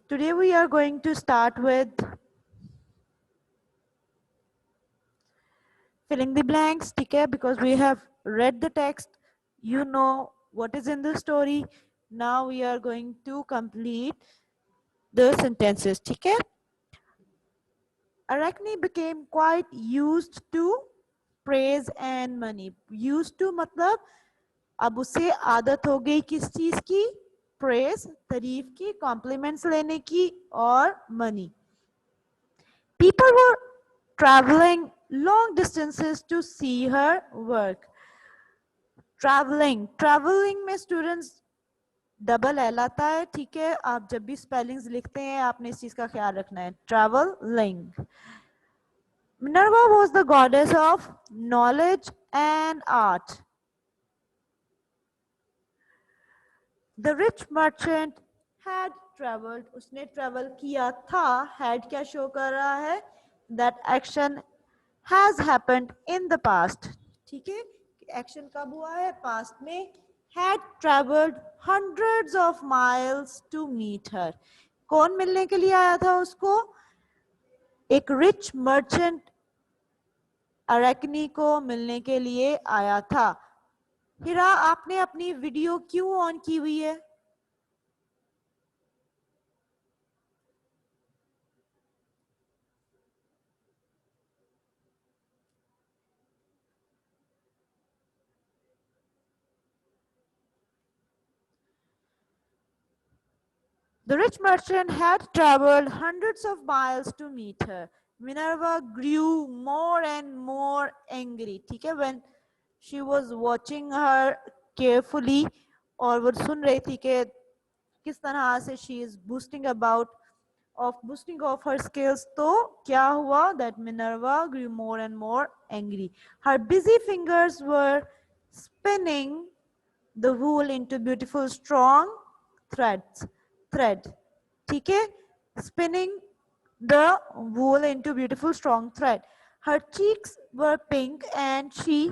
Today we are going to start with filling the blanks, okay? Because we have read the text, you know what is in the story. Now we are going to complete the sentences, okay? Arachne became quite used to praise and money. Used to मतलब अब उसे आदत हो गई किस चीज की? Praise, तारीफ की, कॉम्प्लीमेंट्स लेने की और money. People were traveling long distances to see her work. Traveling में students डबल एल आता है, ठीक है. आप जब भी स्पेलिंग्स लिखते हैं आपने इस चीज का ख्याल रखना है. Traveling. Minerva was the goddess of knowledge and art. The rich merchant had traveled. उसने travel किया था. Had क्या show कर रहा है? That action has happened in the past. ठीक है. Action कब हुआ है? Past में. Had traveled hundreds of miles to meet her. कौन मिलने के लिए आया था उसको? एक rich merchant अरेकनी को मिलने के लिए आया था. हिरा, आपने अपनी वीडियो क्यों ऑन की हुई है? The rich merchant had traveled hundreds of miles to meet her. Minerva grew more and more angry. ठीक है, when she was watching her carefully और वो सुन रही थी कि किस तरह से she is boosting off her skills, तो क्या हुआ? That Minerva grew more and more angry. Her busy fingers were spinning the wool into beautiful strong thread. ठीक है, spinning the wool into beautiful strong thread. Her cheeks were pink and she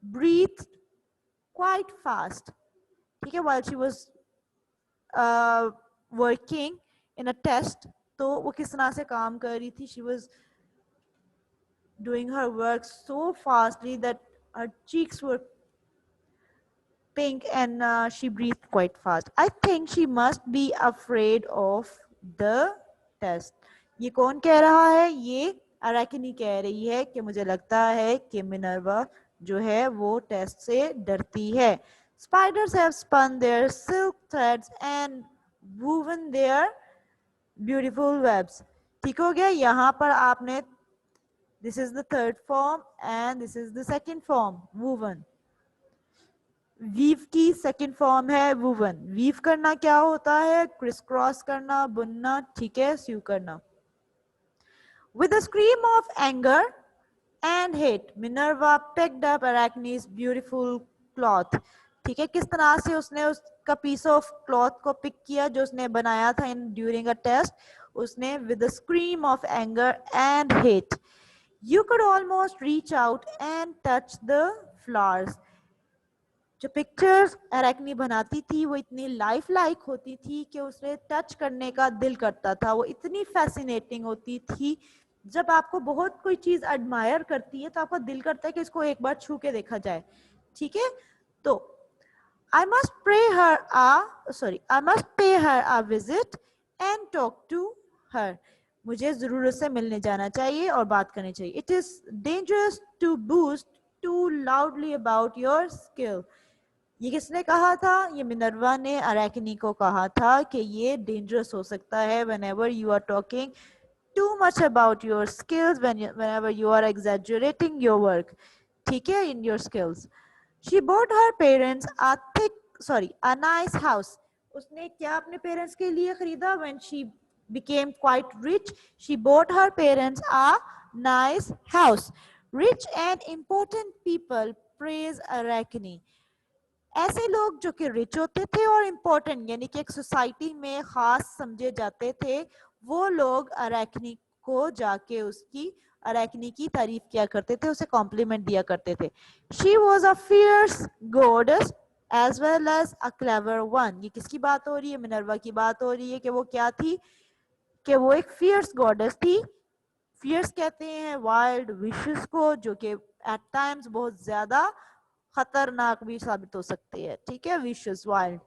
breathed quite fast. ठीक है, while she was working in a test, तो वो किस तरह से काम कर रही थी? She was doing her work so fastly that her cheeks were pink and she breathed quite fast. I think she must be afraid of the test. ये कौन कह रहा है? ये अराकिनी कह रही है कि मुझे लगता है कि मिनर्वा जो है वो टेस्ट से डरती है. Spiders have spun their silk threads and woven their beautiful webs. ठीक हो गया? यहाँ पर आपने this is the third form and this is the second form, woven. Weave की सेकंड फॉर्म है वुवन. वीव करना क्या होता है? क्रिस क्रॉस करना, बुनना, ठीक है, स्यू करना. With a scream of anger and hate, Minerva picked up Arachne's beautiful cloth. ठीक है, किस तरह से उसने उसका piece of cloth को pick किया जो उसने बनाया था during a test. उसने with a scream of anger and hate. You could almost reach out and touch the flowers. जो पिक्चर्स अरेकनी बनाती थी वो इतनी लाइफ लाइक होती थी कि उसे टच करने का दिल करता था. वो इतनी फैसिनेटिंग होती थी. जब आपको बहुत कोई चीज एडमायर करती है तो आपका दिल करता है कि इसको एक बार छू के देखा जाए. ठीक है, तो I must pay her a visit and talk to her. मुझे जरूर उससे मिलने जाना चाहिए और बात करनी चाहिए. It is dangerous to boast too loudly about your skill. ये किसने कहा था? ये मिनर्वा ने अरेकनी को कहा था कि ये डेंजरस हो सकता है whenever you are talking too much about your skills, whenever you are exaggerating your work. ठीक है, in your skills. She bought her parents a nice house. उसने क्या अपने पेरेंट्स के लिए खरीदा? When she became quite rich, she bought her parents a nice house. Rich and important people praise Arachne. ऐसे लोग जो कि रिच होते थे और इम्पोर्टेंट यानी कि एक सोसाइटी में खास समझे जाते थे, वो लोग अरेकनी को जाके उसकी अरेकनी की तारीफ किया करते थे, उसे कॉम्प्लीमेंट दिया करते थे. She was a fierce goddess as well as a clever one. ये किसकी बात हो रही है? मिनर्वा की बात हो रही है कि वो क्या थी, कि वो एक fierce goddess थी. fierce कहते हैं wild wishes को, जो कि at times बहुत ज्यादा खतरनाक भी साबित हो सकती है. ठीक है, vicious, wild,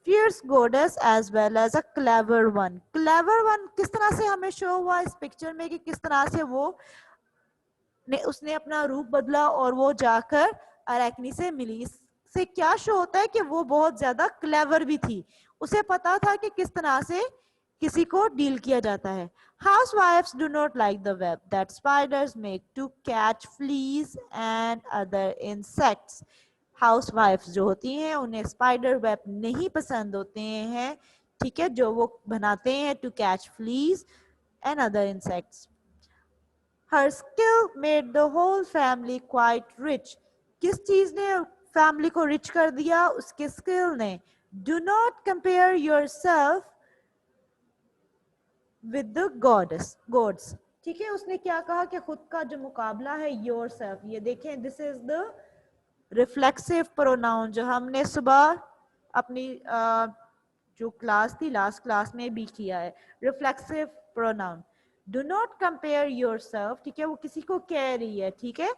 fierce goddess as well as a clever one. clever one किस तरह से हमें शो हुआ इस पिक्चर में कि किस तरह से वो उसने अपना रूप बदला और वो जाकर अरेकनी से मिली. इससे क्या शो होता है कि वो बहुत ज्यादा क्लेवर भी थी, उसे पता था कि किस तरह से किसी को डील किया जाता है. Housewives do not like the web that spiders make to catch fleas and other insects. हाउसवाइफ्स जो होती हैं उन्हें स्पाइडर वेब नहीं पसंद होते हैं, ठीक है, जो वो बनाते हैं to catch fleas and other insects. Her skill made the whole family quite rich. किस चीज ने फैमिली को रिच कर दिया? उसके स्किल ने. Do not compare yourself with the gods. ठीक है, उसने क्या कहा कि खुद का जो मुकाबला है yourself. ये देखें, this is the reflexive pronoun जो हमने सुबह अपनी जो क्लास थी लास्ट क्लास में भी किया है. reflexive pronoun. Do not compare yourself. ठीक है, वो किसी को कह रही है. ठीक है,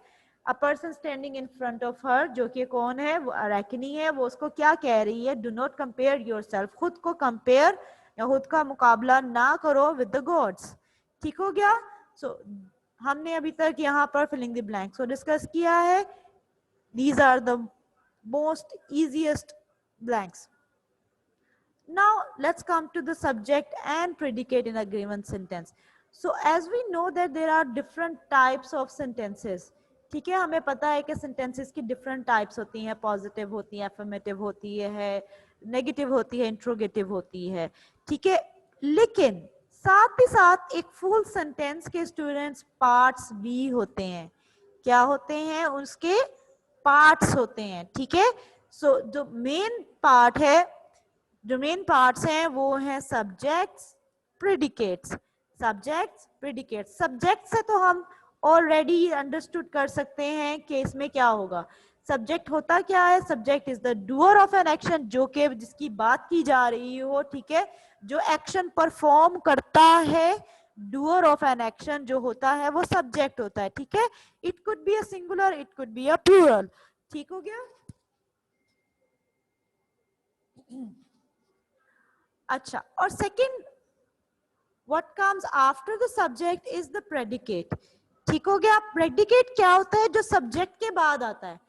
a person standing in front of her, जो कि कौन है? वो अरेकनी है. वो उसको क्या कह रही है? Do not compare yourself. खुद को compare या खुद का मुकाबला ना करो with the gods. ठीक हो गया? So हमने अभी तक यहाँ पर filling the blanks को डिस्कस किया है. These are the most easiest blanks. Now let's come to the subject and predicate in a given sentence. So as we know that there are different types of sentences. ठीक है, हमें पता है कि sentences की different types होती हैं. Positive होती है, affirmative होती है, negative होती है, interrogative होती है. ठीक है, लेकिन साथ ही साथ एक full sentence के students parts भी होते हैं. क्या होते हैं? उसके parts होते हैं. ठीक है, so जो main part है, जो मेन पार्ट्स हैं वो हैं subjects, predicates. Subjects, predicates. Subject से तो हम ऑलरेडी अंडरस्टूड कर सकते हैं कि इसमें क्या होगा. सब्जेक्ट होता क्या है? Subject is the doer of an action, जो कि जिसकी बात की जा रही हो. ठीक है, जो एक्शन परफॉर्म करता है, डूअर ऑफ एन एक्शन जो होता है वो सब्जेक्ट होता है. ठीक है, it could be a singular, it could be a plural. ठीक हो गया? अच्छा, और second what comes after the subject is the predicate. ठीक हो गया? प्रेडिकेट क्या होता है? जो सब्जेक्ट के बाद आता है.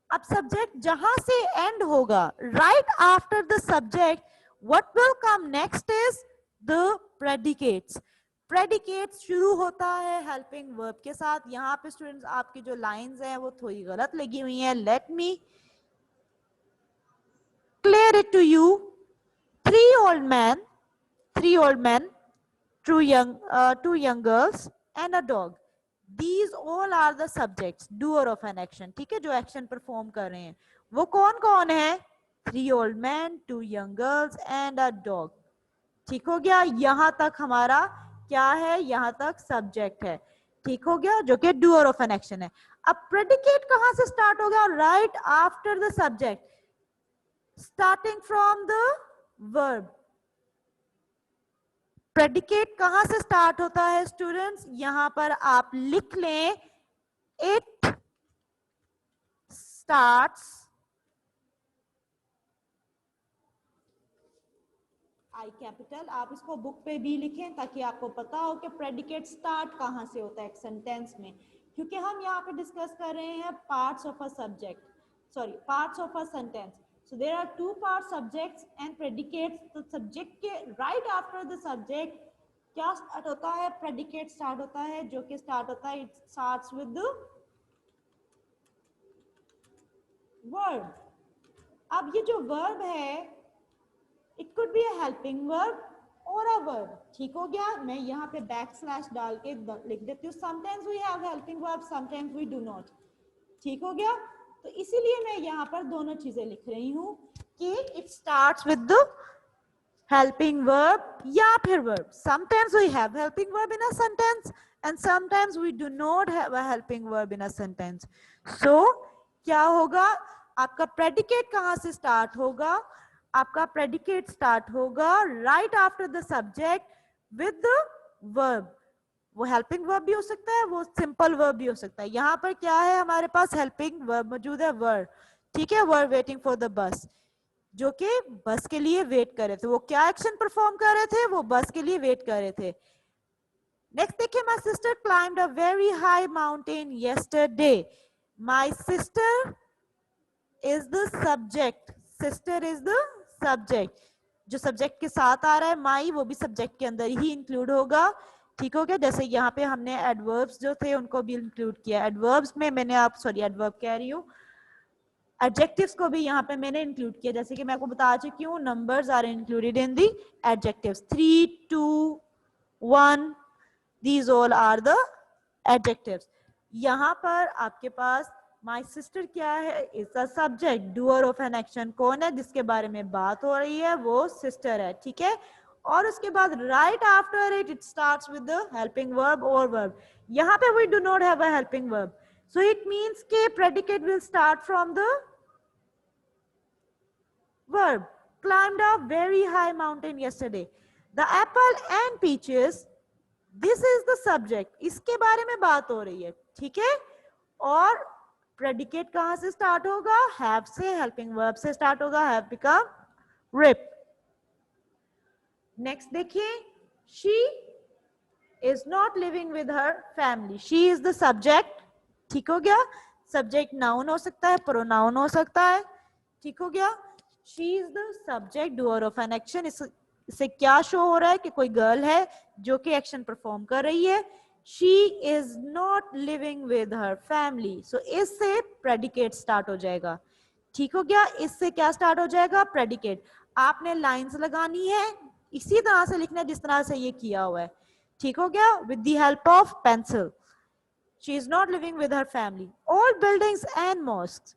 अब सब्जेक्ट जहां से एंड होगा, right after the subject, what will come next is the predicates. Predicate शुरू होता है हेल्पिंग वर्ब के साथ. यहाँ पे स्टूडेंट्स आपकी जो लाइंस हैं वो थोड़ी गलत लगी हुई हैं. Let me clear it to you. Three old men, two young girls, and a dog. These all are the subjects, doer of an action. ठीक है, जो action perform कर रहे हैं वो कौन कौन है? Three old men, two young girls, and a dog. ठीक हो गया? यहां तक हमारा क्या है? यहां तक सब्जेक्ट है. ठीक हो गया? जो कि doer of an action है. अब predicate कहां से स्टार्ट होगा? Right after the subject, starting from the verb. Predicate कहां से स्टार्ट होता है स्टूडेंट्स? यहां पर आप लिख लें, इट स्टार्ट्स, आई कैपिटल. आप इसको बुक पे भी लिखें ताकि आपको पता हो कि प्रेडिकेट स्टार्ट कहां से होता है एक सेंटेंस में, क्योंकि हम यहाँ पे डिस्कस कर रहे हैं parts of a subject, sorry parts of a sentence. So there are two parts, subjects and predicates. तो सब्जेक्ट के right after the subject क्या स्टार्ट होता है? प्रेडिकेट स्टार्ट होता है, जो कि स्टार्ट होता है, it starts with the verb. अब ये जो वर्ब है, it could be a helping verb और अ वर्ब. ठीक हो गया? मैं यहाँ पे बैक स्लैश डाल के लिख देती हूँ. Sometimes we have helping verb, sometimes we do not. ठीक हो गया? तो इसीलिए मैं यहाँ पर दोनों चीजें लिख रही हूँ कि it starts with the helping verb या फिर verb. Sometimes we have helping verb in a sentence and sometimes we do not have a helping verb in a sentence. So क्या होगा? आपका प्रेडिकेट कहां से स्टार्ट होगा? आपका प्रेडिकेट स्टार्ट होगा right after the subject with the verb. वो helping verb भी हो सकता है, वो सिंपल वर्ब भी हो सकता है। यहां पर क्या है, हमारे पास हेल्पिंग वर्ब मौजूद है, वर, ठीक है, were waiting for the bus, जो कि बस के लिए वेट कर रहे थे। वो क्या एक्शन परफॉर्म कर रहे थे? वो बस के लिए वेट कर रहे थे। नेक्स्ट देखिए, my sister climbed a very high mountain yesterday। My sister is the subject, sister is the subject, जो सब्जेक्ट के साथ आ रहा है माई, वो भी सब्जेक्ट के अंदर ही इंक्लूड होगा। ठीक हो गया? जैसे यहाँ पे हमने एडवर्ब्स जो थे उनको भी इंक्लूड किया। एडवर्ब्स में मैंने आप सॉरी एडवर्ब कह रही हूँ, एडजेक्टिव्स को भी यहाँ पे मैंने इंक्लूड किया। जैसे कि मैं आपको बता चुकी हूँ, numbers are included in the adjectives. 3, 2, 1, these all are the adjectives। यहाँ पर आपके पास my sister क्या है? is a subject, doer of an action। कौन है जिसके बारे में बात हो रही है? वो sister है, ठीक है। और उसके बाद right after it, it starts with the helping verb or verb। यहाँ पे we do not have a helping verb, so it means के predicate will start from the verb। climbed a very high mountain yesterday। the apple and peaches, this is the subject, इसके बारे में बात हो रही है, ठीक है। और प्रेडिकेट कहां से स्टार्ट होगा? हैव से, हेल्पिंग वर्ब से स्टार्ट होगा, हैव बिकम रिप। नेक्स्ट देखिए, she is not living with her family. She is the subject, ठीक हो गया। सब्जेक्ट नाउन हो सकता है, प्रोनाउन हो सकता है, ठीक हो गया। She is the subject, doer of an action. इससे क्या शो हो रहा है कि कोई गर्ल है जो कि एक्शन परफॉर्म कर रही है। She is not living with her family, so इससे प्रेडिकेट स्टार्ट हो जाएगा, ठीक हो गया। इससे क्या स्टार्ट हो जाएगा? प्रेडिकेट। आपने लाइंस लगानी है, इसी तरह से लिखना है जिस तरह से ये किया हुआ है, ठीक हो गया, with the help of pencil. She is not living with her family. All buildings and mosques,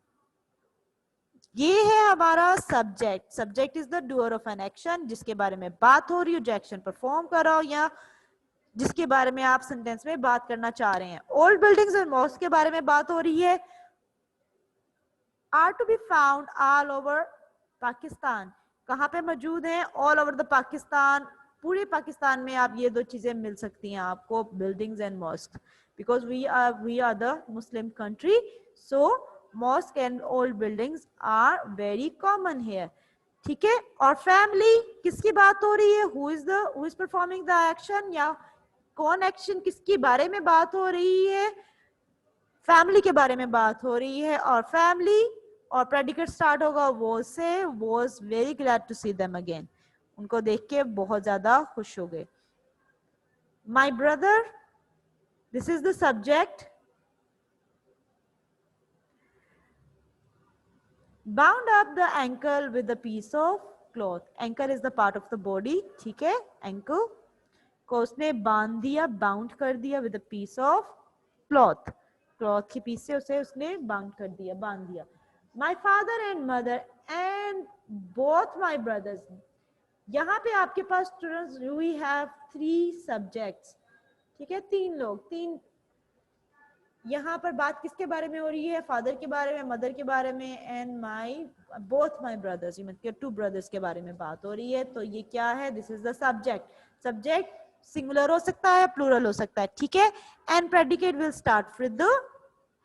ये है हमारा subject. Subject is the doer of an action, जिसके बारे में बात हो रही हो, जो एक्शन परफॉर्म कर रहा हो, या जिसके बारे में आप सेंटेंस में बात करना चाह रहे हैं। ओल्ड बिल्डिंग्स एंड मॉस्क के बारे में बात हो रही है। Are to be found all over Pakistan, कहां पे मौजूद हैं? ऑल ओवर द पाकिस्तान, पूरे पाकिस्तान में आप ये दो चीजें मिल सकती हैं आपको, buildings and mosque, because we are the Muslim country, so mosque and old buildings are very common here, ठीक है। और फैमिली, किसकी बात हो रही है? Who is performing the action, या कौन एक्शन, किसके बारे में बात हो रही है? फैमिली के बारे में बात हो रही है। और फैमिली और प्रेडिकेट स्टार्ट होगा वो से, was very glad to see them again, उनको देख के बहुत ज्यादा खुश हो गए। My brother, this is the subject, bound up the ankle with a piece of cloth. Ankle is the part of the body, ठीक है। एंकल को उसने बांध दिया, बाउंड कर दिया with a piece of cloth, cloth की पीस से उसे उसने बाउंड कर दिया, बांध दिया। My father and mother and both my brothers, यहाँ पे आपके पास स्टूडेंट्स वी हैव 3 सब्जेक्ट्स, ठीक है, 3 लोग, 3। यहाँ पर बात किसके बारे में हो रही है? फादर के बारे में, मदर के बारे में, and my both my brothers, मतलब 2 ब्रदर्स के बारे में बात हो रही है। तो ये क्या है? This is the subject. Subject singular हो सकता है, प्लूरल हो सकता है, ठीक है। And predicate will start with the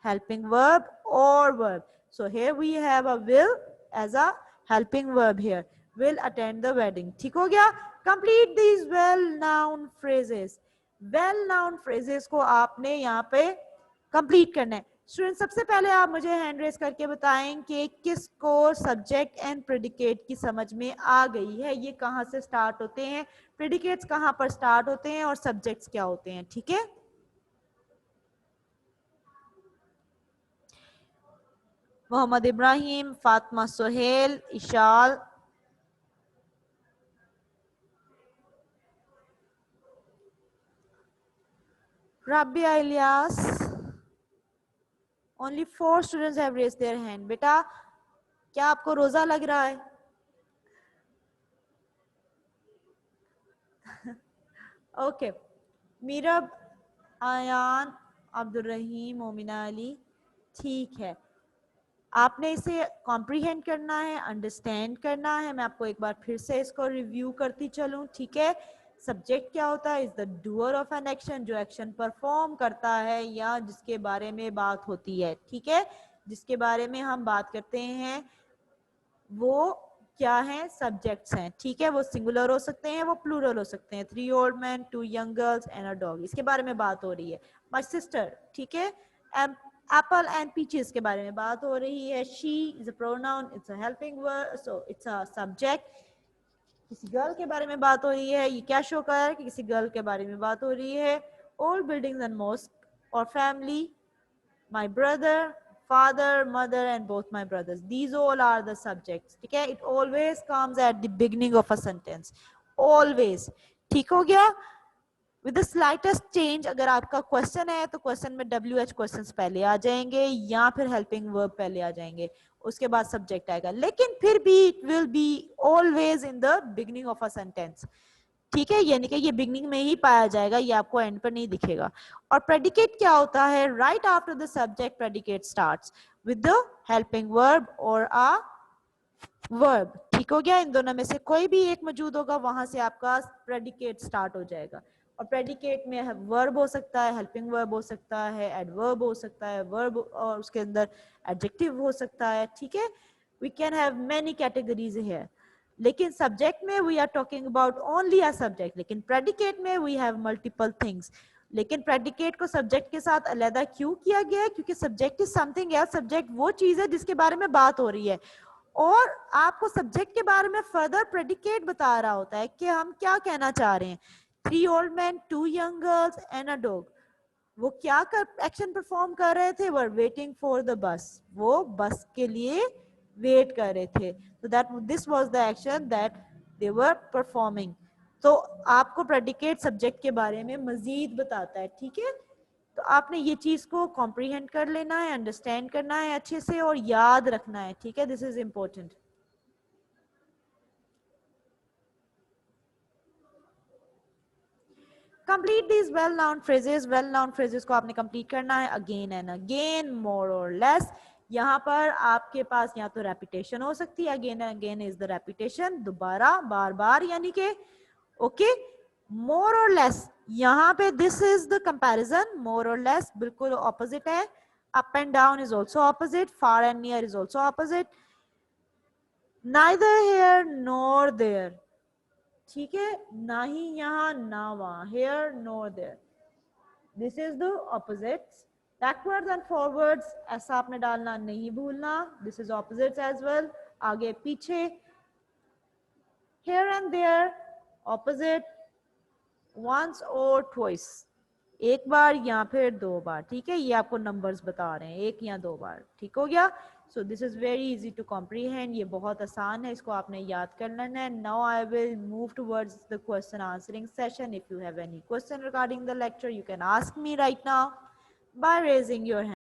helping verb or verb, so here we have a will as a helping verb here, will attend the wedding, ठीक हो गया। complete these well noun phrases, well noun phrases को आपने यहाँ पे complete करना है। Student, सबसे पहले आप मुझे हैंड रेस करके बताएं कि किसको सब्जेक्ट एंड प्रेडिकेट की समझ में आ गई है। ये कहाँ से स्टार्ट होते हैं, प्रेडिकेट्स कहाँ पर स्टार्ट होते हैं, और सब्जेक्ट्स क्या होते हैं, ठीक है। Mohammad Ibrahim, Fatima Sohail, Ishal, Rabia Ilyas, only 4 students have raised their hand. बेटा, क्या आपको रोजा लग रहा है? ओके, मीरब, आयान, अब्दुल रहीम, मोमिना अली, ठीक है। आपने इसे कॉम्प्रीहेंड करना है, अंडरस्टैंड करना है। मैं आपको एक बार फिर से इसको रिव्यू करती चलूं, ठीक है। सब्जेक्ट क्या होता है? Is the doer of an action, जो एक्शन परफॉर्म करता है या जिसके बारे में बात होती है, ठीक है, जिसके बारे में हम बात करते हैं वो क्या है? सब्जेक्ट्स हैं, ठीक है। वो सिंगुलर हो सकते हैं, वो प्लूरल हो सकते हैं। 3 old man, 2 young girls and a dog, इसके बारे में बात हो रही है। माय सिस्टर, ठीक है। एप्पल एंड पीचेस के बारे में बात हो रही है। She is a pronoun, it's a helping word, so it's a subject. किसी गर्ल के बारे में बात हो रही है, ये क्या शो कर रहा है कि किसी गर्ल के बारे में बात हो रही है। ओल्ड बिल्डिंग्स एंड मॉस्क और family, my brother, father, mother and both my brothers, these all are the subjects, ठीक है। it always comes at the beginning of a sentence, always, ठीक हो गया। with the slightest change, अगर आपका question है तो क्वेश्चन में WH क्वेश्चंस पहले आ जाएंगे या फिर हेल्पिंग वर्ब पहले आ जाएंगे, उसके बाद सब्जेक्ट आएगा, लेकिन फिर भी it will be always in the beginning of a sentence, ठीक है। यानी कि ये बिगनिंग में ही पाया जाएगा, ये आपको एंड पर नहीं दिखेगा। और प्रेडिकेट क्या होता है? Right after the subject predicate starts with the helping verb और अ वर्ब, ठीक हो गया। इन दोनों में से कोई भी एक मौजूद होगा, वहां से आपका प्रेडिकेट स्टार्ट हो जाएगा। और प्रेडिकेट में वर्ब हो सकता है, हेल्पिंग वर्ब हो सकता है, एडवर्ब हो सकता है, वर्ब और उसके अंदर एडजेक्टिव हो सकता है, ठीक है। We can have many categories here. लेकिन सब्जेक्ट में we are talking about only a subject, लेकिन प्रेडिकेट में वी हैव मल्टीपल थिंग्स। लेकिन प्रेडिकेट को सब्जेक्ट के साथ अलग क्यों किया गया है? क्योंकि subject is something else, subject वो चीज है जिसके बारे में बात हो रही है, और आपको सब्जेक्ट के बारे में फर्दर प्रेडिकेट बता रहा होता है कि हम क्या कहना चाह रहे हैं। 3 old man, 2 young girls and a dog, वो क्या कर एक्शन परफॉर्म कर रहे थे? Were waiting for the bus, वो बस के लिए वेट कर रहे थे। तो that this was the action that they were performing. तो आपको प्रेडिकेट सब्जेक्ट के बारे में मजीद बताता है, ठीक है। तो आपने ये चीज को कॉम्प्रीहेंड कर लेना है, अंडरस्टैंड करना है अच्छे से और याद रखना है, ठीक है। This is important. Complete these well known phrases, well known phrases को आपने कंप्लीट करना है अगेन एंड अगेन, मोर और लेस। यहाँ पर आपके पास या तो रेपिटेशन हो सकती है, again and again is the repetition, दोबारा बार बार, यानी कि ओके। मोर और लेस, यहाँ पे this is the comparison, more और लेस बिल्कुल ऑपोजिट है। Up and down is also opposite, far and near is also opposite, neither here nor there, ठीक है, ना ही यहाँ ना वहां, here nor there, this is the opposites. Backwards and forwards ऐसा आपने डालना नहीं भूलना, this is opposites as well, आगे पीछे, here and there, opposite, once or twice, एक बार या फिर 2 बार, ठीक है। ये आपको नंबर्स बता रहे हैं, एक या 2 बार, ठीक हो गया। So this is very easy to comprehend, ये बहुत आसान है, इसको आपने याद कर लेना है। Now I will move towards the question answering session. If you have any question regarding the lecture, you can ask me right now by raising your hand.